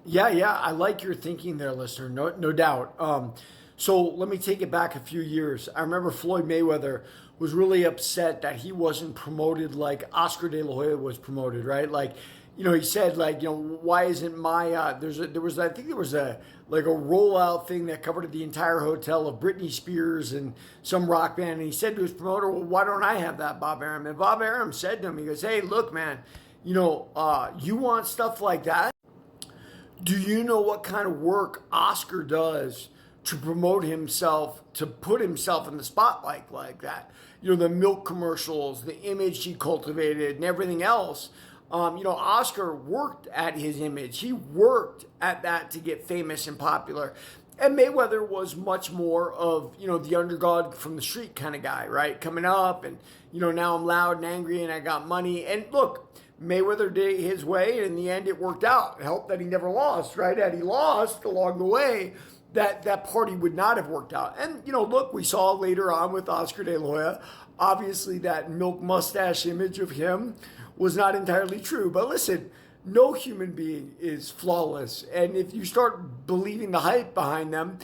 Yeah, I like your thinking there, listener. No doubt. So let me take it back a few years. I remember Floyd Mayweather was really upset that he wasn't promoted like Oscar De La Hoya was promoted, right? Like, he said like, why isn't my there was I think there was a like a rollout thing that covered the entire hotel of Britney Spears and some rock band, and he said to his promoter, "Well, why don't I have that, Bob Arum?" And Bob Arum said to him, he goes, "Hey, look, man, you want stuff like that? Do you know what kind of work Oscar does to promote himself, to put himself in the spotlight like that? The milk commercials, the image he cultivated, and everything else. Oscar worked at his image. He worked at that to get famous and popular. And Mayweather was much more of, the underdog from the street kind of guy, right? Coming up and, now I'm loud and angry and I got money. And look, Mayweather did it his way, and in the end, it worked out. It helped that he never lost, right? Had he lost along the way, that party would not have worked out. And, look, we saw later on with Oscar De La Hoya, obviously that milk mustache image of him was not entirely true. But listen, no human being is flawless. And if you start believing the hype behind them,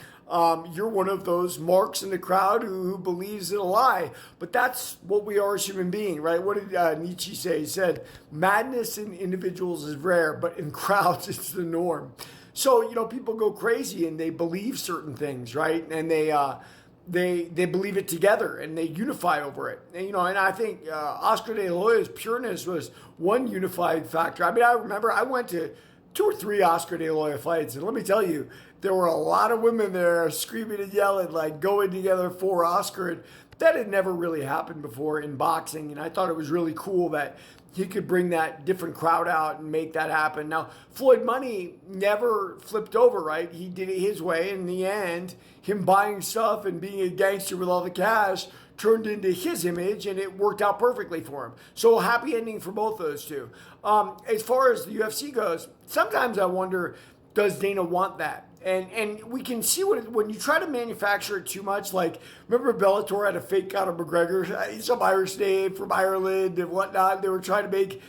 you're one of those marks in the crowd who believes in a lie. But that's what we are as human beings, right? What did Nietzsche say? He said, madness in individuals is rare, but in crowds it's the norm. So, people go crazy and they believe certain things, right? And they believe it together and they unify over it. And I think Oscar De La Hoya's pureness was one unified factor. I mean, I remember I went to 2 or 3 Oscar De La Hoya fights, and let me tell you, there were a lot of women there screaming and yelling, like going together for Oscar. And that had never really happened before in boxing, and I thought it was really cool that he could bring that different crowd out and make that happen. Now, Floyd Money never flipped over, right? He did it his way. In the end, him buying stuff and being a gangster with all the cash turned into his image, and it worked out perfectly for him. So happy ending for both those two. As far as the UFC goes, sometimes I wonder, does Dana want that? And we can see when you try to manufacture it too much. Like, remember Bellator had a fake Conor McGregor, some Irish name from Ireland and whatnot. They were trying to make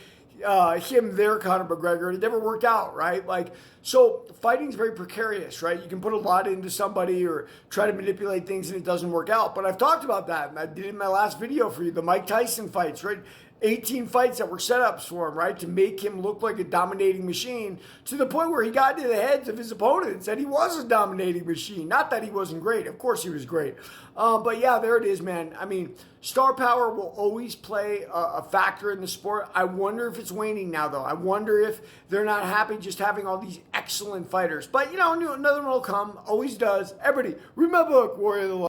him their Conor McGregor. It never worked out, right? Like, so fighting is very precarious, right? You can put a lot into somebody or try to manipulate things and it doesn't work out. But I've talked about that, and I did it in my last video for you, the Mike Tyson fights, right? 18 fights that were setups for him, right? To make him look like a dominating machine, to the point where he got into the heads of his opponents and he was a dominating machine. Not that he wasn't great. Of course he was great. But yeah, there it is, man. I mean, star power will always play a factor in the sport. I wonder if it's waning now, though. I wonder if they're not happy just having all these excellent fighters. But, another one will come. Always does. Everybody, read my book, Warrior of the Light.